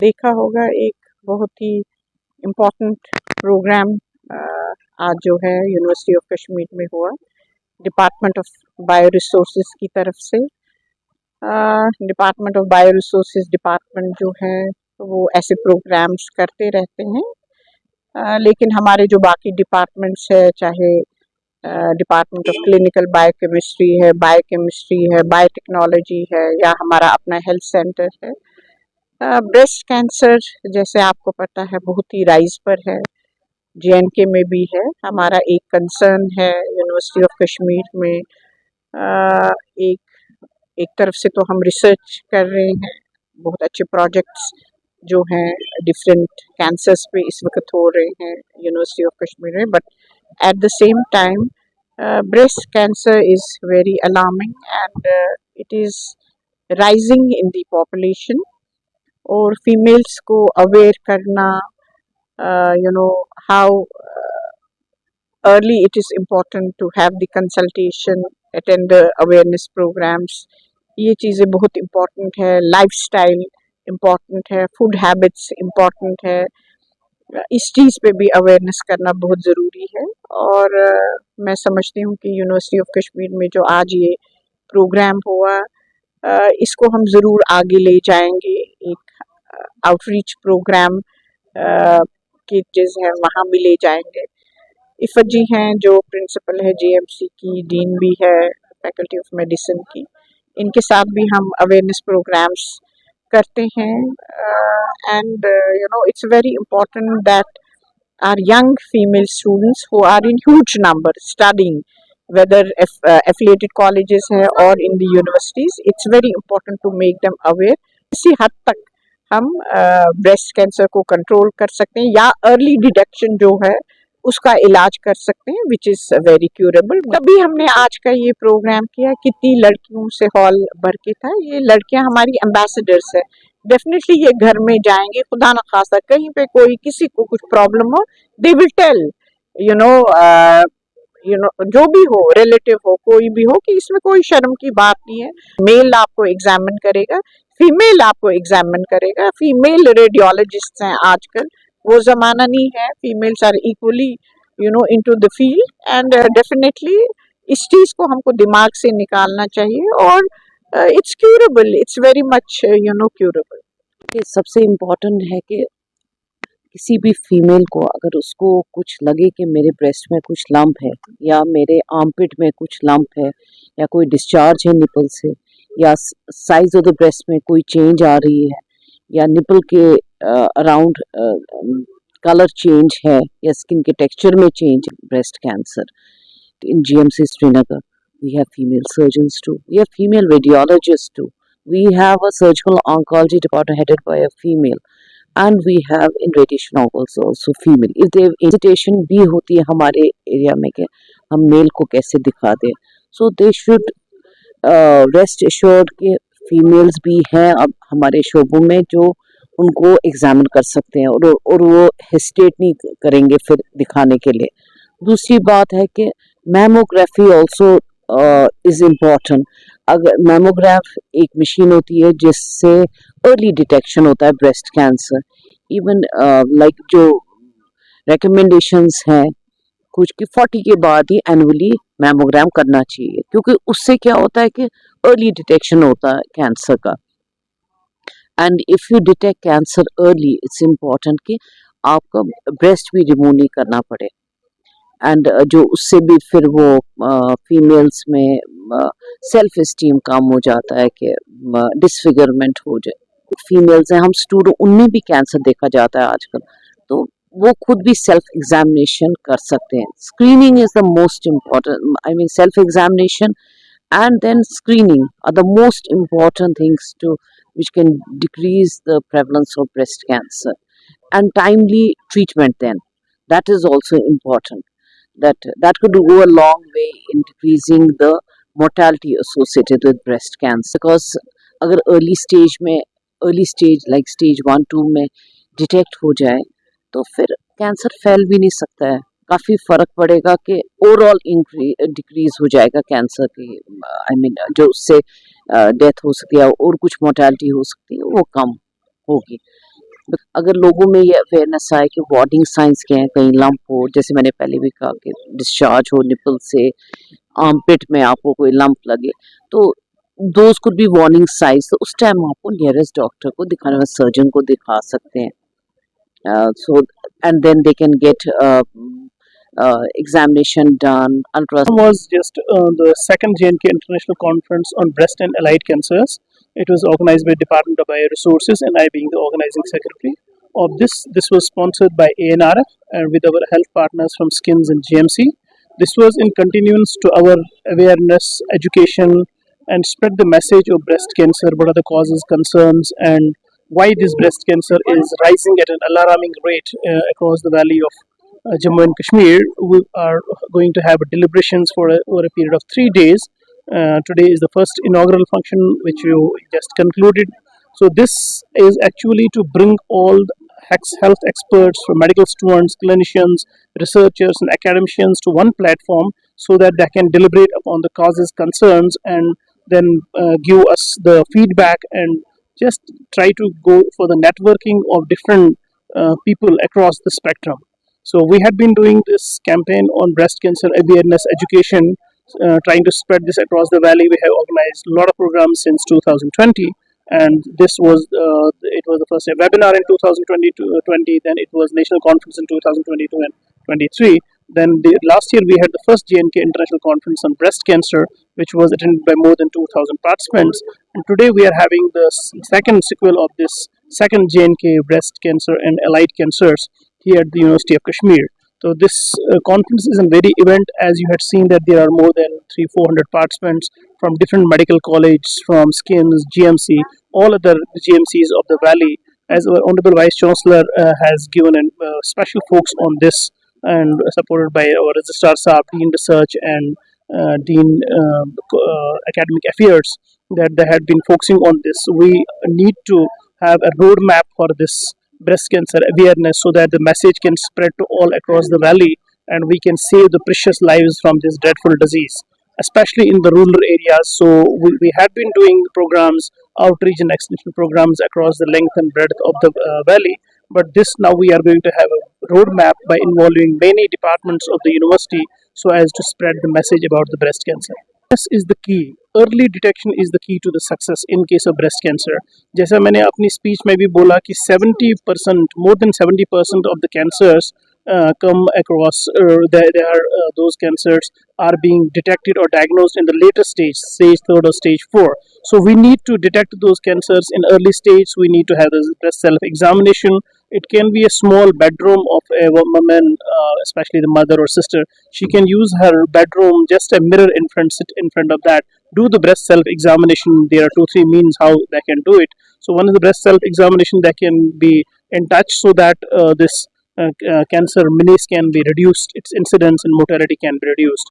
देखा होगा एक बहुत ही इम्पोर्टेंट प्रोग्राम आज जो है यूनिवर्सिटी ऑफ कश्मीर में हुआ डिपार्टमेंट ऑफ बायो रिसोर्सेज की तरफ से। Department of bio resources department जो है वो ऐसे प्रोग्राम्स करते रहते हैं, लेकिन हमारे जो बाकी डिपार्टमेंट्स है, चाहे डिपार्टमेंट ऑफ क्लिनिकल बायोकेमिस्ट्री है, बायोटेक्नोलॉजी है, या हमारा अपना हेल्थ सेंटर है, ब्रेस्ट कैंसर जैसे आपको पता है बहुत ही राइज पर है, JNK में भी है। हमारा एक कंसर्न है यूनिवर्सिटी ऑफ कश्मीर में, एक तरफ से तो हम रिसर्च कर रहे हैं, बहुत अच्छे प्रोजेक्ट्स जो हैं डिफरेंट कैंसर्स पे इस वक्त हो रहे हैं यूनिवर्सिटी ऑफ कश्मीर में, but at the same time breast cancer is very alarming and it is rising in the population। और फीमेल्स को अवेयर करना, how early it is important to have the consultation, attend the awareness programs, ये चीज़ें बहुत important है। Lifestyle important है, food habits important है, इस चीज़ पे भी अवेयरनेस करना बहुत ज़रूरी है। और मैं समझती हूँ कि यूनिवर्सिटी ऑफ कश्मीर में जो आज ये प्रोग्राम हुआ, इसको हम ज़रूर आगे ले जाएंगे। एक आउटरीच प्रोग्राम के जैसे है वहाँ भी ले जाएंगे। इफ़त जी हैं जो प्रिंसिपल है JMC की, डीन भी है फैकल्टी ऑफ मेडिसिन की, इनके साथ भी हम अवेयरनेस प्रोग्राम्स करते हैं। And it's very important that our young female students who are in huge number studying, whether affiliated colleges है और in the universities, it's very important to make them aware। इसी हद तक हम ब्रेस्ट कैंसर को control कर सकते हैं या अर्ली डिटेक्शन जो है उसका इलाज कर सकते हैं, विच इज़ वेरी क्यूरेबल। तभी हमने आज का ये प्रोग्राम किया। कितनी लड़कियों से हॉल भर के था। ये लड़कियां हमारी एम्बेसडर्स है। डेफिनेटली ये घर में जाएंगे, खुदा न खास्ता कहीं पे कोई किसी को कुछ प्रॉब्लम हो, दे विल टेल जो भी हो, रिलेटिव हो, कोई भी हो, कि इसमें कोई शर्म की बात नहीं है। मेल आपको एग्जामिन करेगा, फीमेल आपको एग्जामिन करेगा। फीमेल रेडियोलॉजिस्ट हैं आजकल, वो जमाना नहीं है। Females are equally into the field and definitely इस चीज को हमको दिमाग से निकालना चाहिए। और it's curable, it's very much curable. सबसे इम्पोर्टेंट है कि किसी भी फीमेल को अगर उसको कुछ लगे कि मेरे ब्रेस्ट में कुछ लंप है या मेरे आर्मपिट में कुछ लंप है या कोई डिस्चार्ज है निपल से या साइज ऑफ द ब्रेस्ट में कोई चेंज आ रही है या निपल के अराउंड कलर चेंज है या स्किन के टेक्सचर में change, breast cancer, in GMC Srinagar we have female surgeons too, we have female radiologists too, we have a surgical oncology department headed by a female, and we have in radiation also female। if they hesitation भी होती है हमारे area में कि हम mail को कैसे दिखा दें, so they should rest assured कि फीमेल्स भी हैं अब हमारे शोबों में जो उनको एग्जामिन कर सकते हैं और वो हेजिटेट नहीं करेंगे फिर दिखाने के लिए। दूसरी बात है कि मैमोग्राफी ऑल्सो इज़ इम्पॉर्टेंट। अगर मैमोग्राफ एक मशीन होती है जिससे अर्ली डिटेक्शन होता है ब्रेस्ट कैंसर। इवन लाइक जो रिकमेंडेशंस हैं कुछ कि 40 के बाद ही एनुअली मैमोग्राम करना चाहिए, क्योंकि उससे क्या होता है कि अर्ली डिटेक्शन होता है कैंसर का। And if you detect cancer early, it's important कि आपका ब्रेस्ट भी रिमूव नहीं करना पड़े। एंड जो उससे भी फिर वो फीमेल्स में सेल्फ इस्टीम कम हो जाता है कि डिसफिगरमेंट हो जाए। फीमेल्स हैं, हम स्टूडेंट, उनमें भी कैंसर देखा जाता है आजकल, तो वो खुद भी सेल्फ एग्जामिनेशन कर सकते हैं। Screening is the most important, I mean self examination and then screening are the most important things which can decrease the prevalence of breast cancer, and timely treatment then, that is also important. That could go a long way in decreasing the mortality associated with breast cancer, because अगर early stage like stage 1-2 में detect हो जाए तो फिर cancer फैल भी नहीं सकता है। काफ़ी फ़र्क पड़ेगा कि ओवरऑल डिक्रीज हो जाएगा कैंसर की, आई मीन जो उससे डेथ हो सकती है और कुछ मोर्टेलिटी हो सकती है वो कम होगी। अगर लोगों में ये अवेयरनेस आए कि वार्निंग साइंस क्या है, कहीं लंप हो, जैसे मैंने पहले भी कहा कि डिस्चार्ज हो निपल से, आर्मपिट में आपको कोई लंप लगे, तो those could be warning science, तो उस टाइम आपको नियरेस्ट डॉक्टर को दिखाना, सर्जन को दिखा सकते हैं. So and then they can get examination done, ultrasound. Was just the second JNK International Conference on Breast and Allied Cancers. It was organized by Department of Bioresources and I being the organizing secretary of this. This was sponsored by ANRF and with our health partners from Skins and GMC. This was in continuance to our awareness, education, and spread the message of breast cancer, what are the causes, concerns, and why this breast cancer is rising at an alarming rate across the valley of Jammu and Kashmir. We are going to have deliberations for over a period of 3 days. Today is the first inaugural function which you just concluded. So this is actually to bring all the health experts, from medical students, clinicians, researchers and academicians to one platform so that they can deliberate upon the causes, concerns and then give us the feedback and just try to go for the networking of different people across the spectrum. So we had been doing this campaign on breast cancer awareness education, trying to spread this across the valley. We have organized a lot of programs since 2020, and this was it was the first webinar in 2020. Then it was national conference in 2022 and 23. Then last year we had the first JNK International Conference on breast cancer, which was attended by more than 2,000 participants. And today we are having the second sequel of this second JNK breast cancer and allied cancers here at the University of Kashmir. So this conference is a very event, as you had seen that there are more than 300-400 participants from different medical colleges, from Skins, GMC, all other GMCs of the valley. As our Honorable Vice Chancellor has given a special focus on this, and supported by our Registrar Saab, Dean Research and Dean Academic Affairs, that they had been focusing on this. We need to have a roadmap for this breast cancer awareness so that the message can spread to all across the valley and we can save the precious lives from this dreadful disease, especially in the rural areas. So we had been doing programs, outreach and extension programs across the length and breadth of the valley, but this now we are going to have a roadmap by involving many departments of the university so as to spread the message about the breast cancer. This is the key. Early detection is the key to the success in case of breast cancer. जैसा मैंने अपनी speech में भी बोला कि 70%, more than 70% of the cancers come across, those cancers are being detected or diagnosed in the later stage, stage 3rd or stage 4. So we need to detect those cancers in early stage. We need to have the breast self-examination. It can be a small bedroom of a woman, especially the mother or sister. She can use her bedroom, just a mirror in front, sit in front of that, do the breast self-examination. There are 2-3 means how they can do it. So one is the breast self-examination, that can be in touch so that this cancer menace can be reduced, its incidence and mortality can be reduced.